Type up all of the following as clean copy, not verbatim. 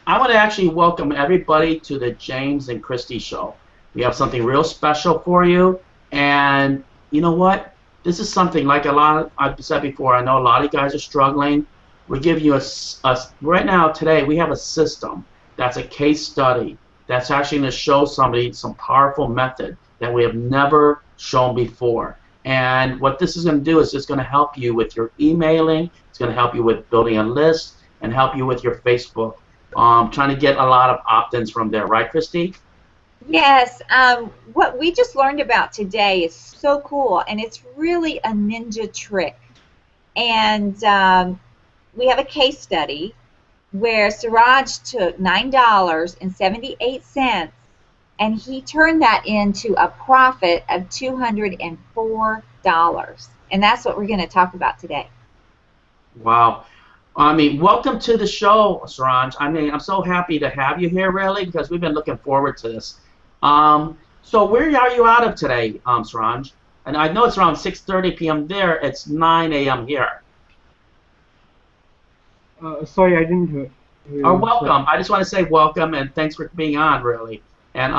I want to actually welcome everybody to the James and Christy Show. We have something real special for you, and you know what? This is something like a lot of, I've said before. I know a lot of you guys are struggling. We're giving you right now today. We have a system that's a case study that's actually going to show somebody some powerful method that we have never shown before. And what this is going to do is it's going to help you with your emailing. It's going to help you with building a list and help you with your Facebook. Trying to get a lot of opt-ins from there, right, Christy? Yes, what we just learned about today is so cool, and it's really a ninja trick. And we have a case study where Siraj took $9.78 and he turned that into a profit of $204. And that's what we're going to talk about today. Wow. I mean, welcome to the show, Saranj. I mean, I'm so happy to have you here, really, because we've been looking forward to this. So where are you out of today, Saranj? And I know it's around 6:30 p.m. there. It's 9 a.m. here. Sorry, I didn't hear. Oh, welcome. I just want to say welcome and thanks for being on, really. And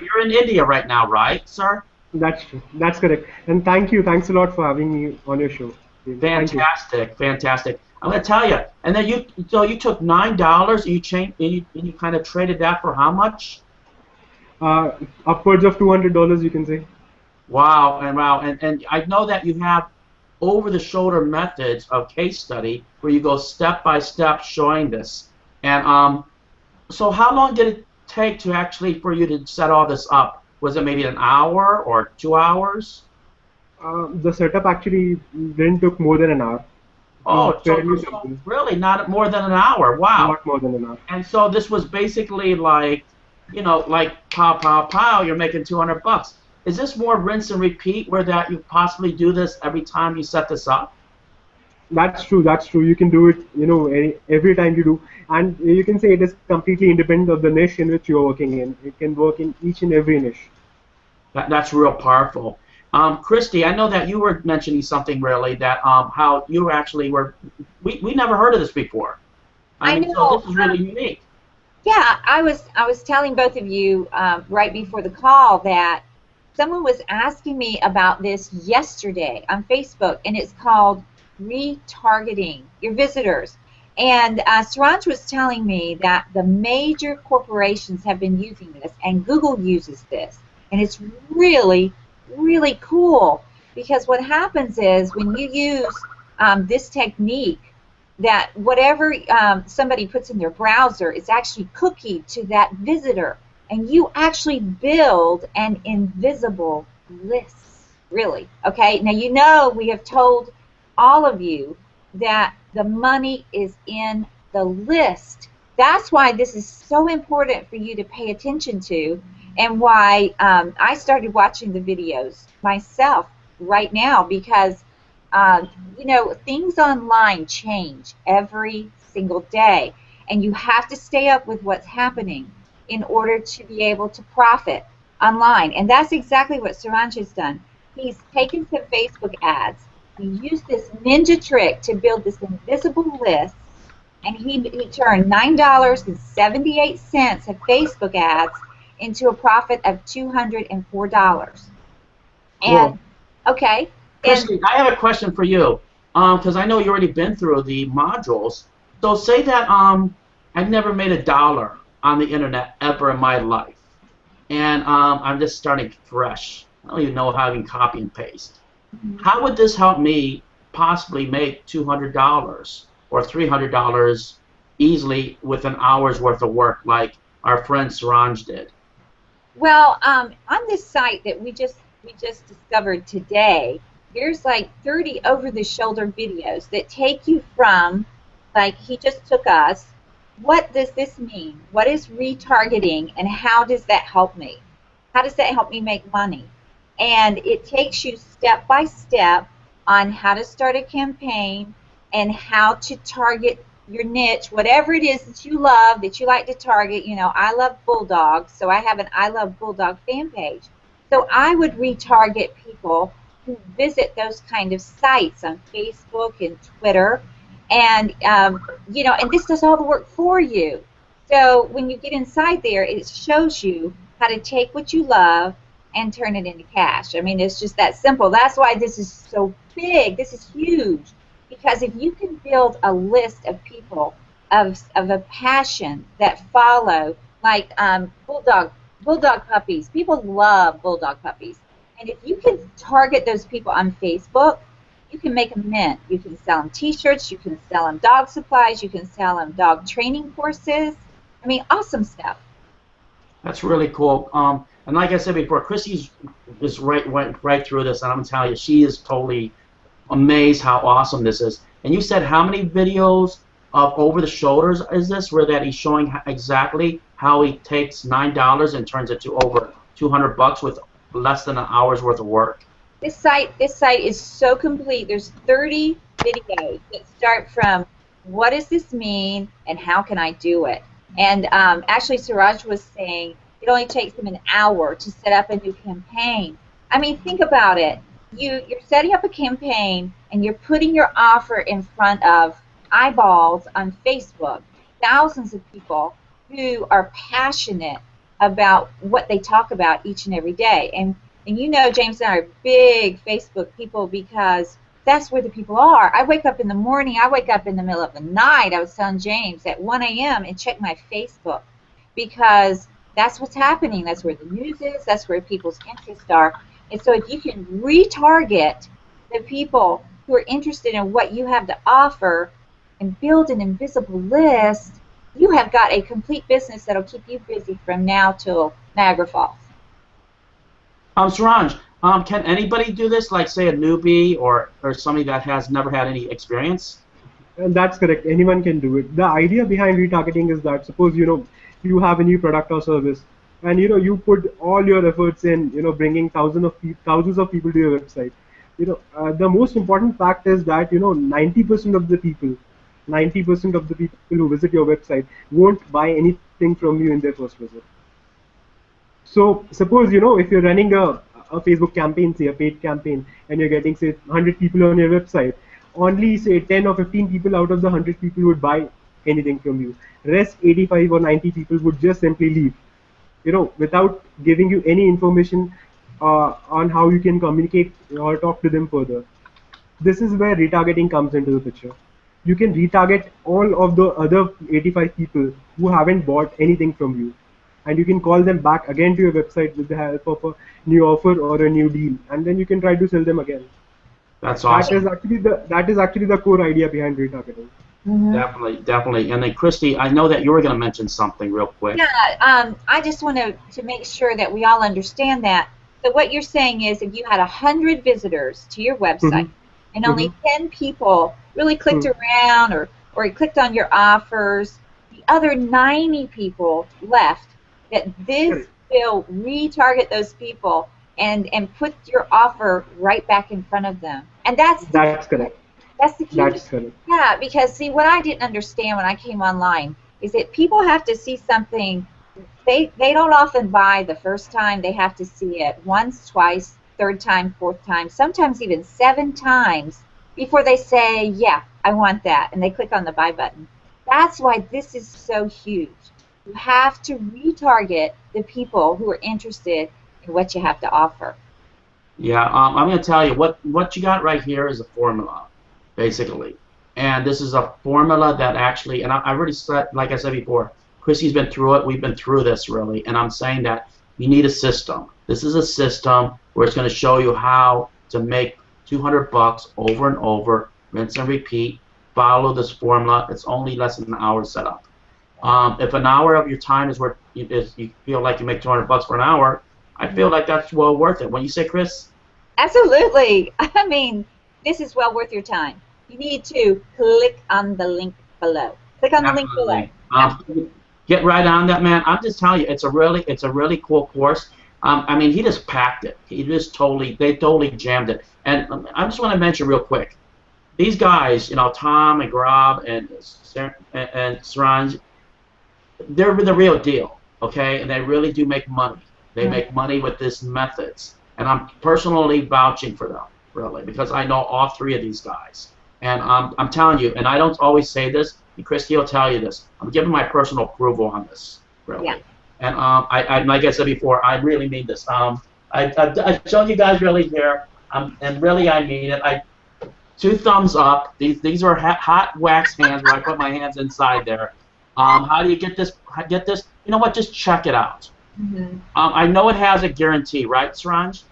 you're in India right now, right, sir? That's true. That's correct. And thank you. Thanks a lot for having me on your show. Fantastic, fantastic. I'm going to tell you. And then you took $9 and you kind of traded that for how much? Upwards of $200, you can say. Wow, and I know that you have over-the-shoulder methods of case study where you go step by step showing this. And so how long did it take to actually for you to set all this up? Was it maybe an hour or 2 hours? The setup actually didn't took more than an hour. Oh, so really not more than an hour. Wow. Not more than an hour. And so this was basically like, you know, like pow, pow, pow, you're making 200 bucks. Is this more rinse and repeat where that you possibly do this every time you set this up? That's true. That's true. You can do it, you know, every time you do. And you can say it is completely independent of the niche in which you're working in. It can work in each and every niche. That's real powerful. Christy, I know that you were mentioning something really that how you actually were, we never heard of this before. I mean, know. So this is really unique. Yeah, I was telling both of you right before the call that someone was asking me about this yesterday on Facebook, and it's called retargeting your visitors. And Siraj was telling me that the major corporations have been using this, and Google uses this, and it's really, really cool because what happens is when you use this technique, that whatever somebody puts in their browser is actually cookied to that visitor, and you actually build an invisible list, really. Okay, now you know we have told all of you that the money is in the list. That's why this is so important for you to pay attention to, and why I started watching the videos myself right now, because you know, things online change every single day, and you have to stay up with what's happening in order to be able to profit online. And that's exactly what Siraj has done. He's taken some Facebook ads. He used this ninja trick to build this invisible list, and he turned $9.78 of Facebook ads into a profit of $204. And okay. Christy, I have a question for you, because I know you've already been through the modules. So say that I've never made $1 on the internet ever in my life, and I'm just starting fresh. I don't even know how I can copy and paste. How would this help me possibly make $200 or $300 easily with an hour's worth of work like our friend Saranj did? Well, on this site that we just discovered today, there's like 30 over-the-shoulder videos that take you from, like he just took us, what does this mean? What is retargeting, and how does that help me? How does that help me make money? And it takes you step by step on how to start a campaign and how to target your niche, whatever it is that you love, that you like to target. You know, I love bulldogs, so I have an I Love Bulldog fan page. So I would retarget people who visit those kind of sites on Facebook and Twitter, and you know, and this does all the work for you. So when you get inside there, it shows you how to take what you love and turn it into cash. I mean, it's just that simple. That's why this is so big. This is huge. Because if you can build a list of people of a passion that follow, like bulldog puppies. People love bulldog puppies. And if you can target those people on Facebook, you can make a mint. You can sell them T-shirts. You can sell them dog supplies. You can sell them dog training courses. I mean, awesome stuff. That's really cool. And like I said before, Chrissy's just went right through this, and I'm telling you, she is totally amazed how awesome this is. And you said how many videos of over the shoulders is this, where that he's showing exactly how he takes $9 and turns it to over $200 with less than an hour's worth of work? This site is so complete. There's 30 videos that start from what does this mean and how can I do it. And actually, Suraj was saying it only takes him an hour to set up a new campaign. I mean, think about it. You're setting up a campaign and you're putting your offer in front of eyeballs on Facebook, thousands of people who are passionate about what they talk about each and every day. And you know, James and I are big Facebook people because that's where the people are. I wake up in the morning, I wake up in the middle of the night, I was telling James, at 1 a.m. and check my Facebook because that's what's happening. That's where the news is. That's where people's interests are. And so if you can retarget the people who are interested in what you have to offer and build an invisible list, you have got a complete business that'll keep you busy from now till Niagara Falls. Suraj, can anybody do this, like say a newbie or somebody that has never had any experience? And that's correct. Anyone can do it. The idea behind retargeting is that suppose you have a new product or service, and you put all your efforts in bringing thousands of people to your website. The most important fact is that 90% of the people who visit your website won't buy anything from you in their first visit. So suppose if you're running a Facebook campaign, say a paid campaign, and you're getting say 100 people on your website, only say 10 or 15 people out of the 100 people would buy anything from you. Rest 85 or 90 people would just simply leave, without giving you any information on how you can communicate or talk to them further. This is where retargeting comes into the picture. You can retarget all of the other 85 people who haven't bought anything from you, and you can call them back again to your website with the help of a new offer or a new deal, and then you can try to sell them again. That's awesome. That is actually the core idea behind retargeting. Mm-hmm. Definitely. And then Christy, I know that you were going to mention something real quick. Yeah, I just want to make sure that we all understand that. So what you're saying is if you had 100 visitors to your website and only 10 people really clicked around or clicked on your offers, the other 90 people left, that this will retarget those people and put your offer right back in front of them. And that's correct. That's the key. That's correct. Yeah, because see, what I didn't understand when I came online is that people have to see something. They don't often buy the first time. They have to see it once, twice, third time, fourth time, sometimes even 7 times before they say, yeah, I want that, and they click on the buy button. That's why this is so huge. You have to retarget the people who are interested in what you have to offer. Yeah, I'm going to tell you, what you got right here is a formula, basically. And this is a formula that actually, and I already said, like I said before, Chrissy's been through it, we've been through this really, and I'm saying that you need a system. This is a system where it's going to show you how to make $200 over and over, rinse and repeat, follow this formula. It's only less than an hour to set up. If an hour of your time is worth, you feel like you make $200 for an hour, I feel like that's well worth it. What do you say, Chris? Absolutely. I mean, this is well worth your time. You need to click on the link below. Click on the link below. Get right on that, man. I'm just telling you, it's a really cool course. I mean, he just packed it. They totally jammed it. And I just want to mention real quick, these guys, Tom and Grab and Suraj, they're the real deal, okay? And they really do make money. They make money with these methods. And I'm personally vouching for them, really, because I know all 3 of these guys. And I'm telling you, and I don't always say this, and Christy will tell you this. I'm giving my personal approval on this, really. Yeah. And I like I said before, I really mean this. I've shown you guys really here, and really I mean it. 2 thumbs up. These are hot wax hands where I put my hands inside there. How do you get this? You know what? Just check it out. Mm-hmm. I know it has a guarantee, right, Saranj?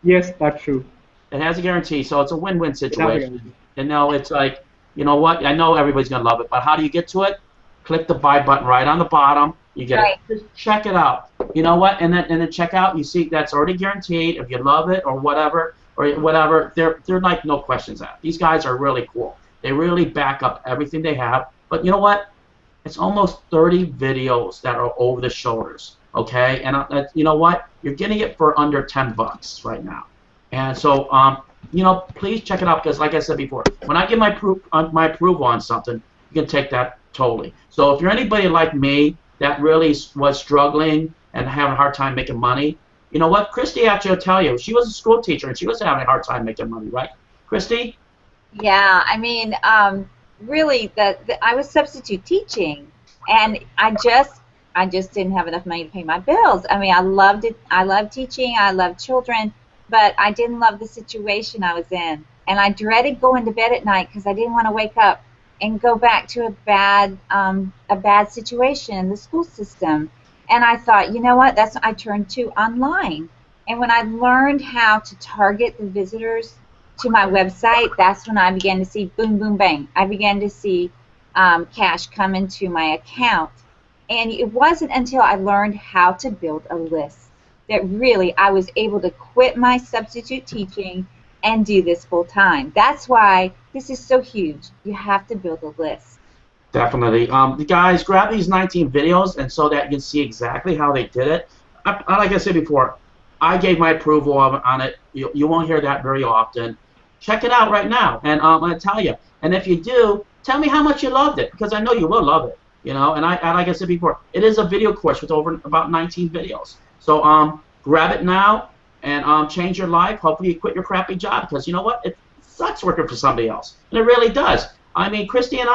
Yes, that's true. It has a guarantee, so it's a win-win situation. You know, it's like, you know what? I know everybody's gonna love it, but how do you get to it? Click the buy button right on the bottom. You get Right. it. Just check it out. You know what? And then check out. You see that's already guaranteed. If you love it or whatever, they're like no questions asked. These guys are really cool. They really back up everything they have. But you know what? It's almost 30 videos that are over the shoulders. Okay, and you know what? You're getting it for under $10 right now. And so, you know, please check it out because, like I said before, when I give my approval on something, you can take that totally. So if you're anybody like me that really was struggling and having a hard time making money, you know what? Christy actually will tell you. She was a school teacher and she was having a hard time making money, right? Christy? Yeah, I mean, really, I was substitute teaching, and I just didn't have enough money to pay my bills. I mean, I loved it. I loved teaching. I loved children, but I didn't love the situation I was in, and I dreaded going to bed at night because I didn't want to wake up and go back to a bad situation in the school system. And I thought, you know what? That's what I turned to online. And when I learned how to target the visitors to my website, that's when I began to see boom, boom, bang. I began to see cash come into my account. And it wasn't until I learned how to build a list that really I was able to quit my substitute teaching and do this full time. That's why this is so huge. You have to build a list. Definitely. You guys, grab these 19 videos and so that you can see exactly how they did it. Like I said before, I gave my approval on it. You won't hear that very often. Check it out right now, and I'm going to tell you. And if you do, tell me how much you loved it, because I know you will love it. You know, and like I said before, it is a video course with over about 19 videos. So grab it now and change your life. Hopefully you quit your crappy job, because you know what? It sucks working for somebody else, and it really does. I mean, Christy and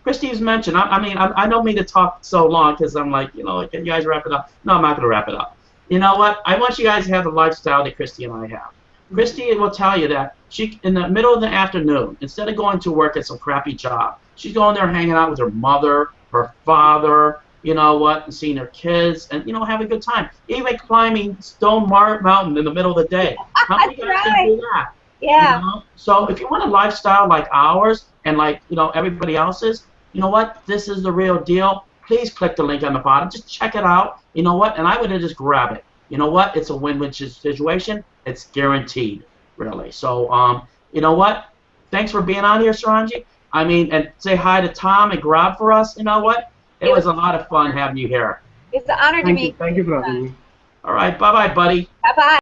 Christy's mentioned. I don't mean to talk so long because I'm like, you know, can you guys wrap it up? No, I'm not going to wrap it up. You know what? I want you guys to have the lifestyle that Christy and I have. Christy will tell you that she, in the middle of the afternoon, instead of going to work at some crappy job, she's going there hanging out with her mother, her father, you know what, and seeing her kids, and, you know, having a good time. Even climbing Stone Mountain in the middle of the day. How many guys can do that? Yeah. You know? So if you want a lifestyle like ours and like, you know, everybody else's, you know what, this is the real deal. Please click the link on the bottom. Just check it out. You know what, and I would just grab it. You know what, it's a win-win situation. It's guaranteed, really. So, you know what, thanks for being on here, Saranji. I mean, and say hi to Tom and Grab for us. You know what, it was a lot of fun having you here. It's an honor to meet you. Thank you for having me. All right, bye-bye, buddy. Bye-bye.